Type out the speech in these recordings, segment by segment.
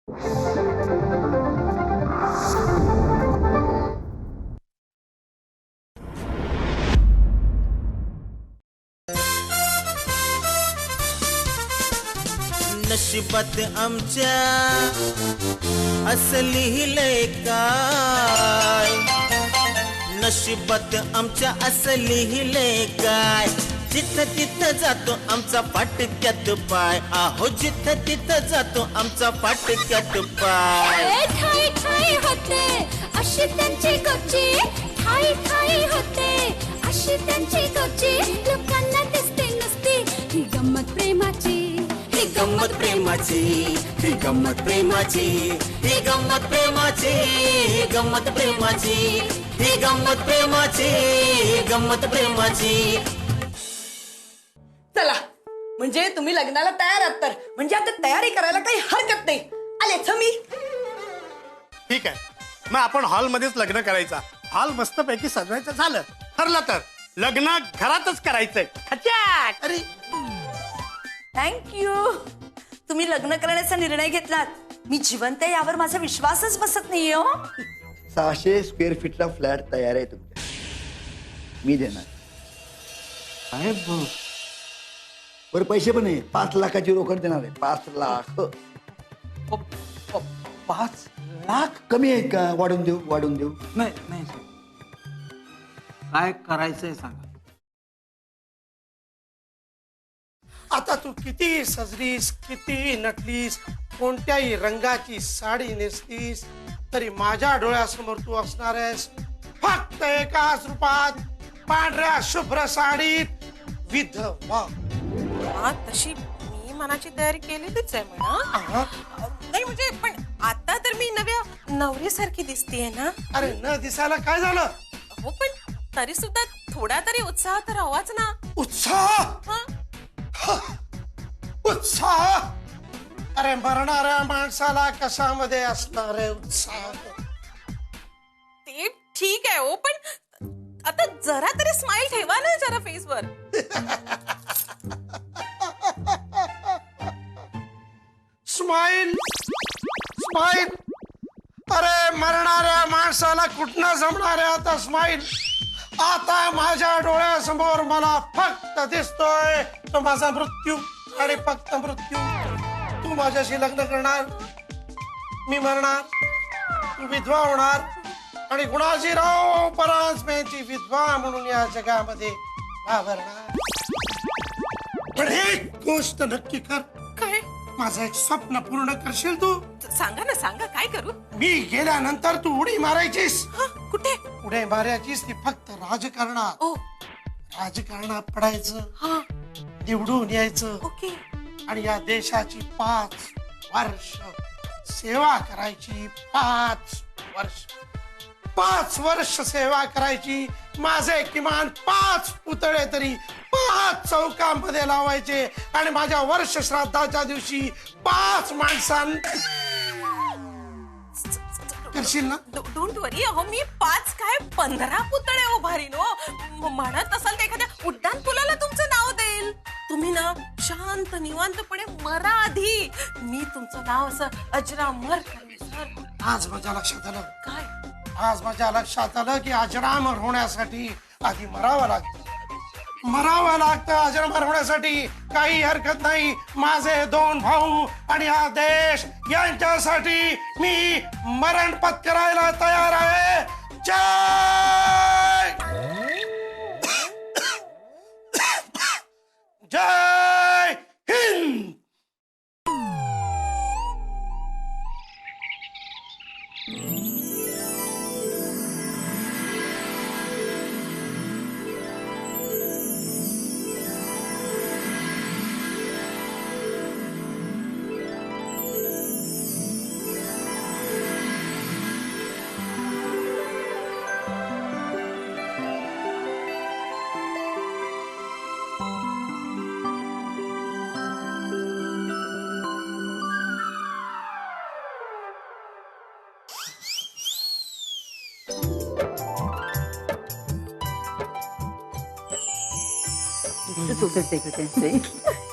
नशिबात आमच्या असं लिहिलंय काय, नशिबात आमच्या असं लिहिलंय काय, जिथं तिथं जातो आमचा फाटक्यात पाय, आहो जिथं तिथं जातो आमचा फाटक्यात पाय. ठाई ठाई होते अशी त्यांची गोची, ठाई ठाई होते अशी त्यांची गोची, लोकांना दिसते नुसती ही गंमत प्रेमाची, ही गंमत प्रेमाची, ही गंमत प्रेमाची, ही गंमत प्रेमाची, ही गंमत प्रेमाची, ही गंमत प्रेमाची, ही गंमत प्रेमाची. चला म्हणजे तुम्ही लग्नाला तयार आहात तर म्हणजे आता तयारी करायला काही हरकत नाही. आलेच मी. ठीक आहे, मग आपण हॉल मध्येच लग्न करायचा. हॉल मस्तपैकी सजवायचं झालं ठरलं तर लग्न घरातच करायचंय. खचाक. अरे थँक्यू. तुम्ही लग्न करण्याचा निर्णय घेतलात. मी जिवंत आहे यावर माझा विश्वासच बसत नाहीये. हो 600 स्क्वेअर फीटला फ्लॅट तयार आहे तुमच्या, मी देणार. साहेब वर पैसे पण आहे, 5 लाखाची रोकड देणार आहे. 5 लाख. 5 लाख कमी आहेत का? वाढून देऊ, वाढून देऊ. नाही नाही सर, काय करायचंय सांगा. आता तू किती सजलीस, किती नटलीस, कोणत्याही रंगाची साडी नेसलीस तरी माझ्या डोळ्यासमोर तू असणार आहेस फक्त एकाच रूपात, पांढऱ्या शुभ्र साडीत विधवा. तशी मी मनाची तयारी केलेलीच आहे म्हणा. नाही म्हणजे पण आता तर मी नव्या नवरीसारखी दिसतेय ना. अरे न दिसायला काय झालं? हो पण तरी सुद्धा थोडा तरी उत्साह तर हवाच ना. उत्साह, हा? उत्साह. अरे मरणाऱ्या माणसाला कशामध्ये असणार आहे उत्साह? ते ठीक आहे हो पण आता जरा तरी स्माइल ठेवा ना जरा फेसवर. Smile, smile. अरे मरणाऱ्या माणसाला कुठनं जमणार आहे आता स्माइल? आता माझ्या डोळ्यासमोर मला फक्त दिसतोय तो माझा मृत्यू आणि फक्त मृत्यू. तू माझ्याशी लग्न करणार, मी मरणार, तू विधवा होणार आणि गुणाजीराव परांजपेची विधवा म्हणून या जगामध्ये वावरणार. पण एक गोष्ट नक्की कर. काय? माझं एक स्वप्न पूर्ण करशील तू? सांगा ना, सांगा काय करू. मी गेल्यानंतर तू उडी मारायचीस. कुठे? उडी मारायचीस ती फक्त राजकारणात. ओ राजकारणात पडायचं, हा निवडून यायचं ओके. आणि या देशाची 5 वर्ष सेवा करायची. 5 वर्ष, 5 वर्ष सेवा करायची. माझे किमान 5 पुतळे तरी 5 चौकांमध्ये लावायचे आणि माझ्या वर्ष श्राद्धाच्या दिवशी 5 करशील ना? डोंट वरी. अहो मी 5 काय 15 पुतळे उभारीन हो. म्हणत असाल तर एखाद्या उड्डाण पुलाला तुमचं नाव देईल. तुम्ही ना शांत निवांतपणे मरा आधी. मी तुमचं नाव असं अजरामर करेन सर. आज माझ्या लक्षात आलं. काय? आज माझ्या लक्षात आलं की अजरामर होण्यासाठी आधी मरावं लागतं. मरावं लागतं अजरामर होण्यासाठी. काही हरकत नाही. माझे 2 भाऊ आणि हा देश यांच्यासाठी मी मरण पत्करायला तयार आहे. जय जय हिंद.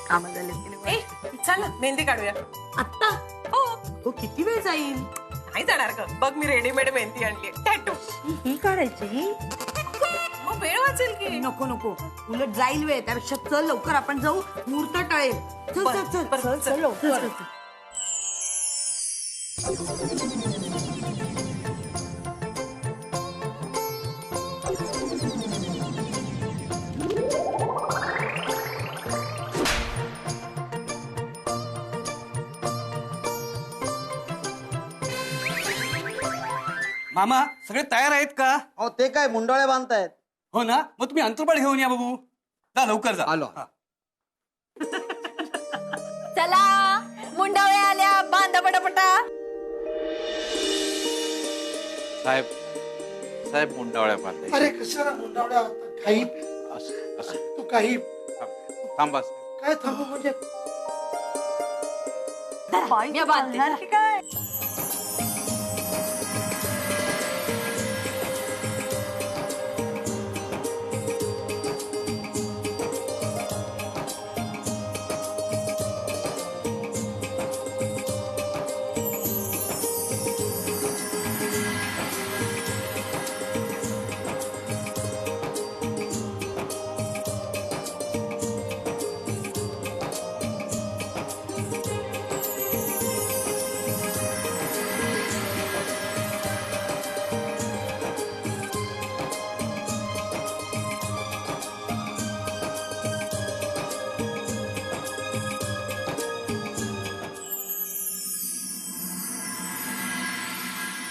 कामाला चल मेहंदी काढूया. आत्ता हो हो किती वेळ जाईल? नाही जाणार ग, बघ मी रेडीमेड मेहंदी आणली टॅटू. ही काढायची ही? मग वेळ वाचेल की. नको नको, उलट जाईल वेळ. त्यापेक्षा चल लवकर आपण जाऊ, मुहूर्त टळेल. चल बरं, चल चल बरं, चल चल. चल लवकर. मामा सगळे तयार आहेत का? अहो ते काय मुंडोळ्या बांधतायत. हो ना, मग तुम्ही अंतरपाळ घेऊन या बाबू. जा लवकर जा. आलो. हा. चला मुंडावळ्या आल्या, बांधा पटापटा. साहेब साहेब मुंडावळ्या बांधाय. अरे कशाला मुंडावड्या काही असं असं तू काही थांबा. काय थांबू म्हणजे मी बांधते. काय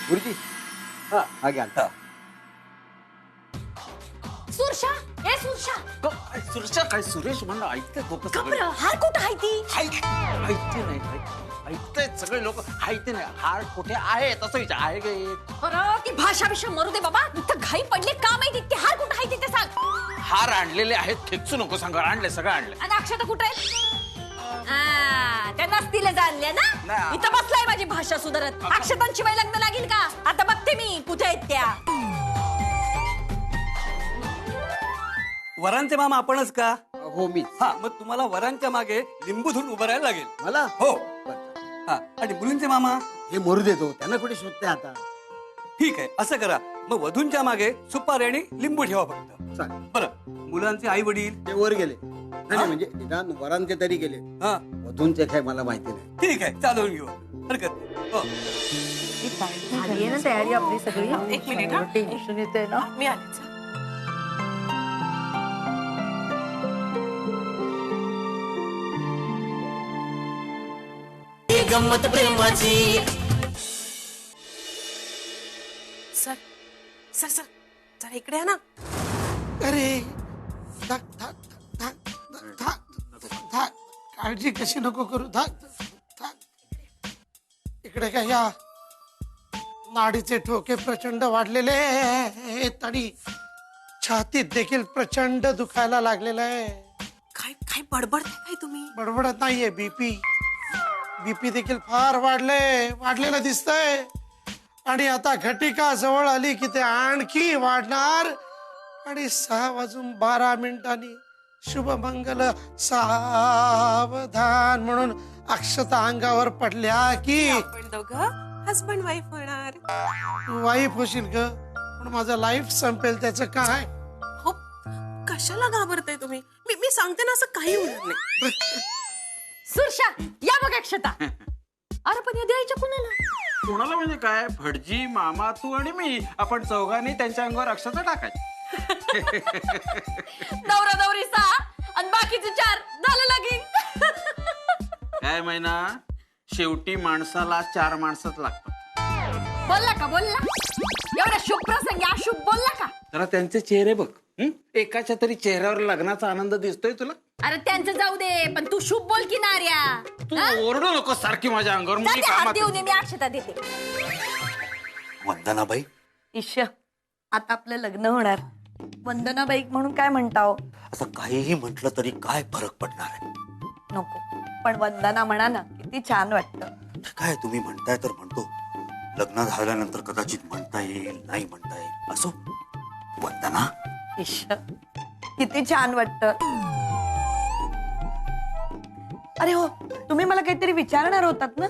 गुरुजी हा घ्या. सुरशा, ए सुरशा, सुरेश काय सुरेश म्हणलं ऐकते लोक सगळे. हार कुठं आहे ती? ऐकते नाही ऐकतायत सगळे लोक. ऐकते नाही हार कुठे आहे तसं विचार आहे गे. अरे ती भाषा विषय मरू दे बाबा. इथं घाई पडले का माहिती? ते हार कुठं आहे ते सांग. हार आणलेले आहेत, खेचू नको सांगा. आणले सगळं आणले. आणि अक्षता कुठे आहे? त्या नसतील जाणल्या ना. नाही. इथं बसलाय माझी भाषा सुधारत. अक्षतांशिवाय लग्न लागेल का? आता बघते मी कुठे आहेत त्या. वरांचे मामा आपणच का? हो मी. हा, मग तुम्हाला वरांच्या मागे लिंबू धरून उभं राहायला लागेल. मला हो. हा, आणि मुलींचे मामा? हे मोरू देतो, त्यांना कुठे शोधते आता. ठीक आहे, असं करा. मग वधूंच्या मागे सुपारी आणि लिंबू ठेवा फक्त. चालेल. बरं, मुलांचे आई वडील? ते वर गेले. नाही म्हणजे निदान वरांचे तरी गेले. हा, वधूंचे काय मला माहिती नाही. ठीक आहे, चालवून घेऊ. हरकत नाही. हो. झाली आहे ना तयारी आपली सगळी? एक मिनिट हा. टेन्शन येते ना. मी आले. चल. ही गंमत प्रेमाची. सर सर सर जरा इकडे या ना. अरे धाक धाक धाक धाक धाक काळजी कशी नको करू. धाक धाक इकडे काय या नाडीचे ठोके प्रचंड वाढलेले आहेत आणि छातीत देखील प्रचंड दुखायला लागलेलं आहे. काय काय बडबडते काय तुम्ही? बडबडत नाहीये. बीपी देखील फार वाढलेलं दिसतंय आणि आता घटिका जवळ आली की ते आणखी वाढणार. आणि 6:12 शुभमंगल सावधान म्हणून अक्षता अंगावर पडल्या की आपण दोघं हसबंड वाईफ होणार. तू वाईफ होशील ग, पण माझं लाईफ संपेल त्याचं काय. हो कशाला घाबरताय तुम्ही? मी सांगते ना, असं काही होणार नाही. सुरशा या बघ अक्षता. अरे पण या द्यायच्या कुणाला? कोणाला म्हणजे काय? भटजी, मामा, तू आणि मी, आपण चौघांनी त्यांच्या अंगावर अक्षता टाकायची. नवरा नवरी 6 आणि बाकीचे 4 झालं लगीन. काय महिना शेवटी माणसाला 4 माणसंच लागतात. बोलला का? बोलला एवढा शुभ प्रसंगी अशुभ बोलला का? जरा त्यांचे चेहरे बघ. एकाच्या तरी चेहऱ्यावर लग्नाचा आनंद दिसतोय तुला? अरे त्यांचं जाऊ दे, पण तू शुभ बोल की नार्या. तू ओरडू नको सारखी माझ्या अंगावर. मुली हात कामात देऊ दे, मी अक्षता देते. वंदनाबाई, ईश, आता आपलं लग्न होणार. वंदनाबाई म्हणून काय म्हणताव? असं काहीही म्हटलं तरी काय फरक पडणार आहे? नको, पण वंदना म्हणा ना, किती छान वाटतं. काय तुम्ही म्हणताय तर म्हणतो. लग्न झाल्यानंतर कदाचित म्हणता येईल, नाही म्हणता येईल. असो, वंदना. ईश, किती छान वाटतं. अरे हो, तुम्ही मला काहीतरी विचारणार होतात ना?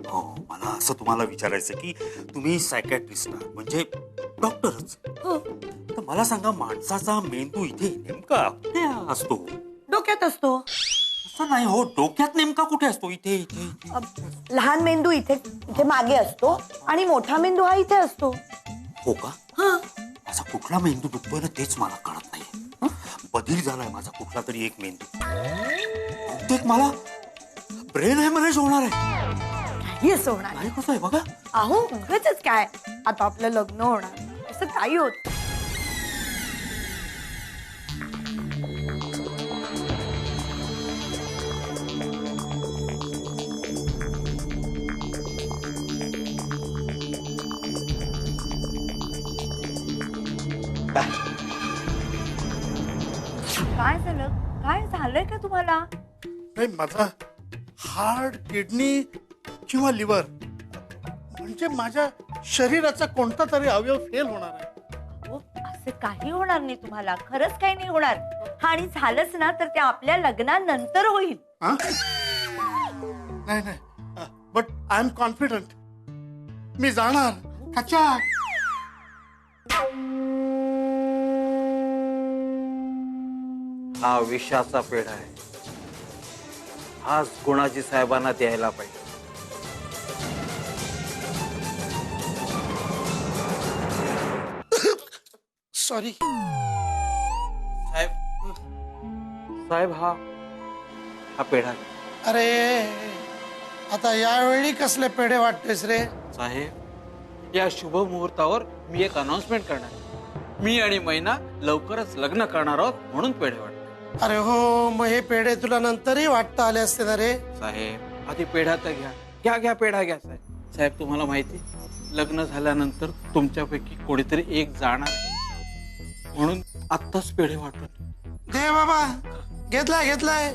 हो, मला बघा असं तुम्हाला विचारायचं की तुम्ही सायकॅट्रिस्ट आहात म्हणजे डॉक्टरच. तर मला सांगा माणसाचा मेंदू इथे नेमका कुठे असतो? डोक्यात असतो. असं नाही हो, डोक्यात नेमका कुठे असतो? इथे इथे इथे. लहान मेंदू इथे इथे मागे असतो आणि मोठा मेंदू हा इथे असतो. हो का? माझा कुठला मेंदू दुखतोय ना तेच मला कळत नाही. बधीर झालाय माझा कुठला तरी एक मेंदू. बहुतेक मला ब्रेन हॅमरेज होणार आहे. काही असं होणार नाही कसं आहे बघा. अहो उगाचच काय, आता आपलं लग्न होणार असं काही होत. काय झालं? काय झालंय का तुम्हाला? नाही माझा हार्ट, किडनी किंवा लिव्हर म्हणजे माझ्या शरीराचा कोणता तरी अवयव फेल होणार आहे. अहो, असं काही होणार नाही तुम्हाला, खरंच काही नाही होणार. आणि झालंच ना तर ते आपल्या लग्नानंतर होईल. नाही नाही, बट आय एम कॉन्फिडंट. मी जाणार कचा. हा विषाचा पेढा आहे, आज गुणाजी साहेबांना द्यायला पाहिजे. सॉरी साहेब, साहेब हा पेढा घ्या. अरे आता यावेळी कसले पेढे वाटतेस रे? साहेब या शुभ मुहूर्तावर मी एक अनाउन्समेंट करणार आहे. मी आणि मैना लवकरच लग्न करणार आहोत म्हणून पेढे वाटते. अरे हो, मग हे पेढे तुला नंतरही वाटता आले असते ना रे? साहेब आधी पेढा तर घ्या. घ्या घ्या पेढा घ्या. साहेब साहेब तुम्हाला माहिती, लग्न झाल्यानंतर तुमच्यापैकी कोणीतरी एक जाणार आहे. म्हणून आत्ताच पेढे वाटत. दे बाबा, घेतलाय.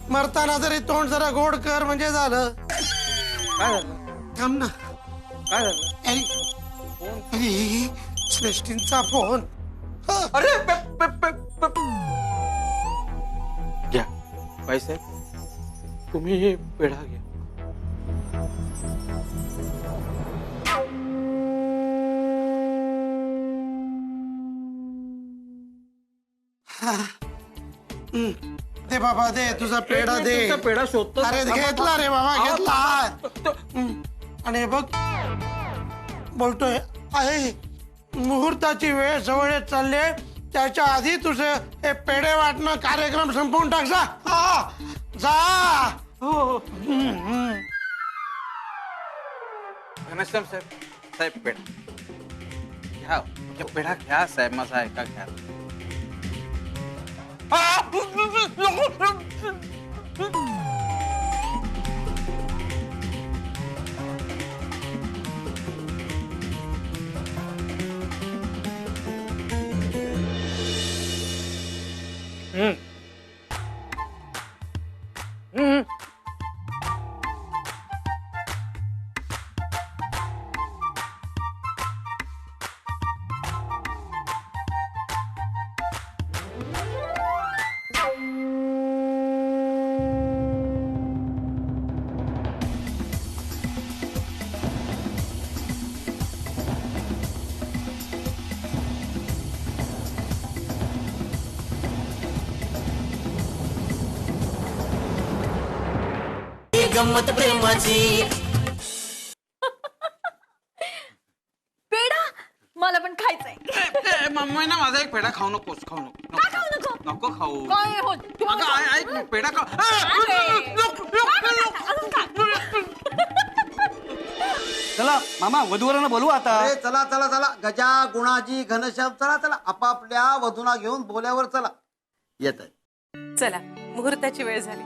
मरताना तरी तोंड जरा गोड कर म्हणजे झालं. काय झालं? थांब ना. काय झालं? अरे श्रेष्ठींचा फोन. अरे घ्या पैसे, तुम्ही हे पेढा घ्या. दे बाबा दे, तुझा पेढा दे. तुमचा पेढा शोधतो. अरे घेतला रे बाबा, घेतला. आणि बघ बोलतोय आहे, मुहूर्ताची वेळ जवळ येत चालली, त्याच्या आधी तुझे हे पेढे वाटणं कार्यक्रम संपवून टाक. जा. हो. घनश्याम साहेब, साहेब पेढा घ्या. पेढा घ्या साहेब, माझा ऐका घ्या. गंमत प्रेमाची. पेढा मला पण खायचंय. मैना माझा एक पेढा खाऊ नकोस. खाऊ नको. नको खाऊ. काय होत? अगं ऐक ना, पेढा खाऊ. चला मामा वधूवरांना बोलू आता. अरे चला चला चला, गजा, गुणाजी, घनश्याम, चला चला, आपापल्या वधूना घेऊन बोल्यावर चला. येत आहे. चला, मुहूर्ताची वेळ झाली.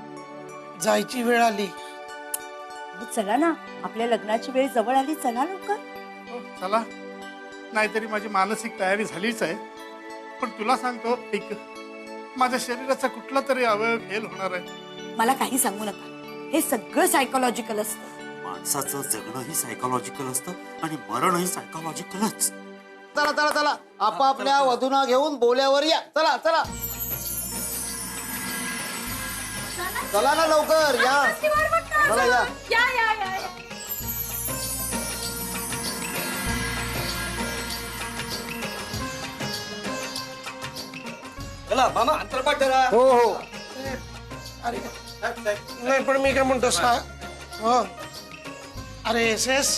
जायची वेळ आली. चला ना, आपल्या लग्नाची वेळ जवळ आली, चला लवकर. चला, नाहीतरी माझी मानसिक तयारी झालीच आहे. पण तुला सांगतो, एक माझ्या शरीराचा कुठला तरी अवयव फेल होणार आहे. मला काही सांगू नका, हे सगळं सायकोलॉजिकल असतं. माणसाचं जगणंही सायकोलॉजिकल असतं आणि मरणही सायकोलॉजिकलच. चला चला चला, आपापल्या वधूना घेऊन बोल्यावर या. चला चला चला ना लवकर या. चला या. चला मामा अंतरपाठ करा. हो हो अरे नाही पण मी काय म्हणतो हो अरे एस एस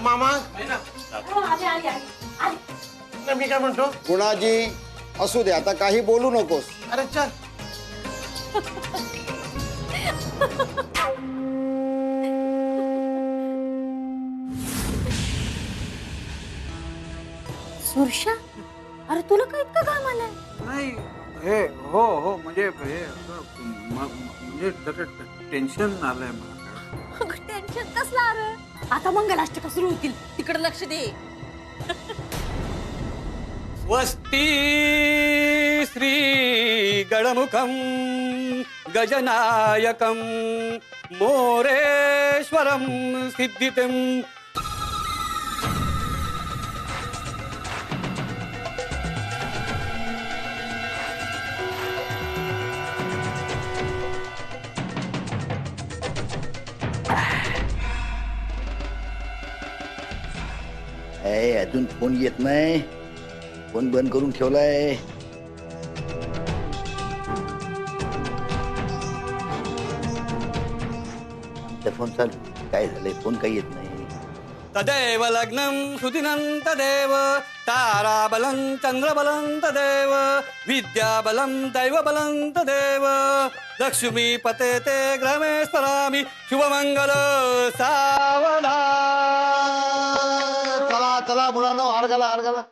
मामा नाही मी काय म्हणतो गुणाजी असू दे आता काही बोलू नकोस. अरे चल सुरशा अरे तुला काय इतकं काम आलंय? नाही हे हो हो म्हणजे हे असं म्हणजे जरा टेन्शन आलंय मला. टेन्शन कसलं अरे? आता मंगलाष्टका सुरू होतील तिकडे लक्ष दे. स्वस्ति श्री गणमुखम गजनायकम मोरेश्वरम सिद्धितम. अजून फोन येत नाही. फोन बंद करून ठेवलाय. फोन चालू काय झालंय? फोन काही येत नाही. तदेव लग्नं सुदिनं तदेव ताराबलं चंद्रबलं तदेव विद्याबलं दैवबलं तदेव लक्ष्मीपते ते ग्रामे स्मरामि शुभमंगल सावधान. चला चला मुलांनो हार घाला हार घाला.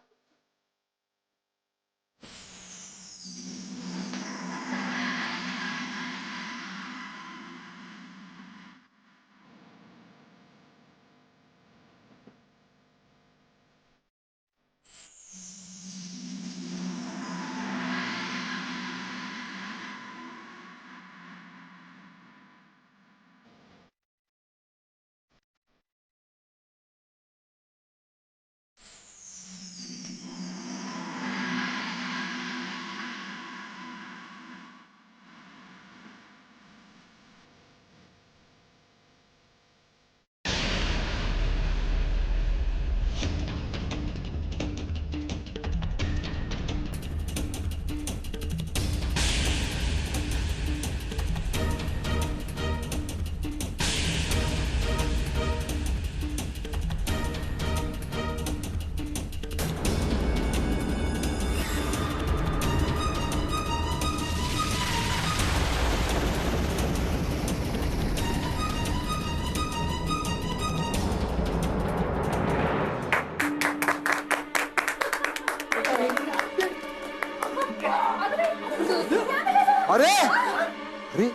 अरे अरे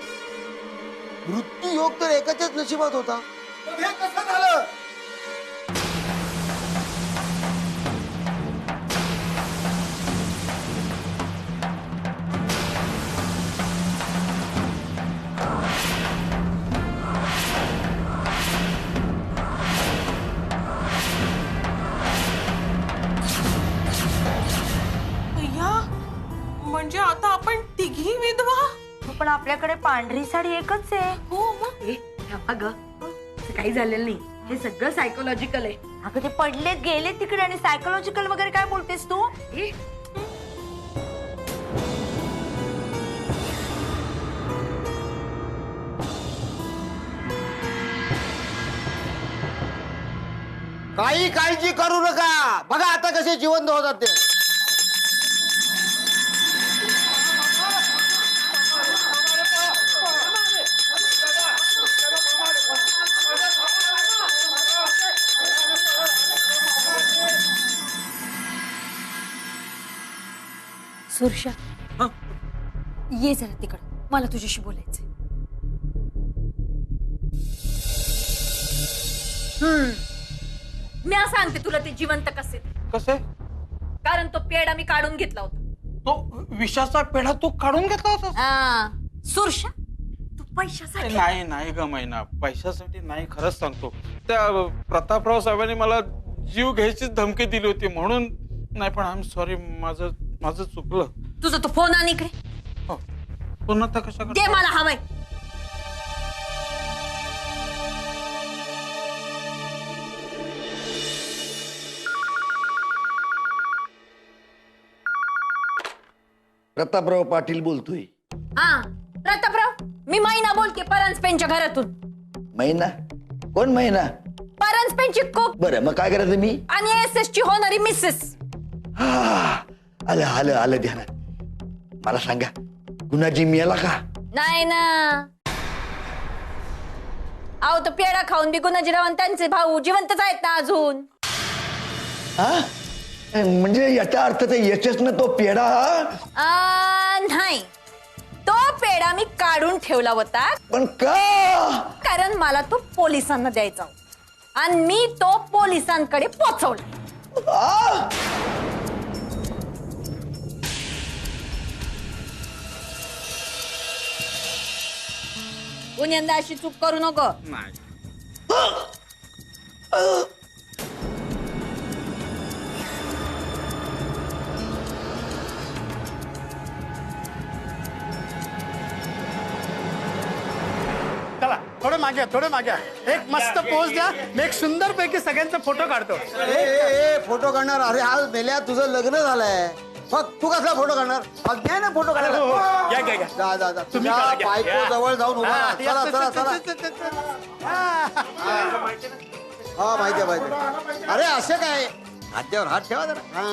मृत्यू योग तर एकाच्याच नशिबात होता. हे कसं झालं? म्हणजे आता आपण तिघी विधवा. पण आपल्याकडे पांढरी साडी एकच आहे. हो मग अगं काही झालेलं नाही. हे सगळं सायकोलॉजिकल आहे. अगं ते पडले गेले तिकडे आणि सायकोलॉजिकल वगैरे काय बोलतेस तू? काही काळजी करू नका. बघा आता कसे जिवंत होतात ते. सुरशा ये जरा तिकडं मला तुझ्याशी बोलायचंय. मी सांगते तुला ते जिवंत कसे. कसे? कारण तो पेढा मी काढून घेतला होता. तो विषाचा पेढा तू काढून घेतला होता? सुरशा तू पैशासाठी? नाही नाही ग मैना, पैशासाठी नाही. खरंच सांगतो त्या प्रतापराव साहेबांनी मला जीव घ्यायची धमकी दिली होती म्हणून नाही. पण आय एम सॉरी. माझं चुकलं. तुझा तो फोन आण इकडे. हो पुन्हा आता कशा दे मला हवंय. प्रतापराव पाटील बोलतोय. हा प्रतापराव, मी महिना बोलते परांजपेंच्या घरातून. महिना? कोण महिना? परांजपेंची कोक बरं, मग काय करायचं मी? आणि SS ची होणारी मिसेस. हा, आलं आलं आलं ध्यानात. मला सांगा, गुणाजी मिळाला का? नाही ना. अहो तो पेढा खाऊन बी गुणाजीराव आणि त्यांचे भाऊ जिवंतच आहेत ना अजून. हा, म्हणजे याचा अर्थ ते यशच ना तो पेढा. नाही, तो पेढा मी काढून ठेवला होता. पण का? कारण मला तो पोलिसांना द्यायचा होता आणि मी तो पोलिसांकडे पोहोचवला. आ! पुण्यांदा अशी चूक करू नको. चला थोडे मागे एक मस्त पोज द्या. मी एक सुंदर पैकी सगळ्यांचा फोटो काढतो. फोटो काढणार? अरे आज मेल्या तुझं लग्न झालंय. मग तू कसला फोटो काढणार? अज्ञान आहे फोटो काढायला. जा जा जा, तुम्ही तुझ्या काढा, घ्या. बायको जवळ जाऊन उभा राहा. चला चला चला. हा माहिती आहे. अरे असे काय हात ठेवा जरा. हा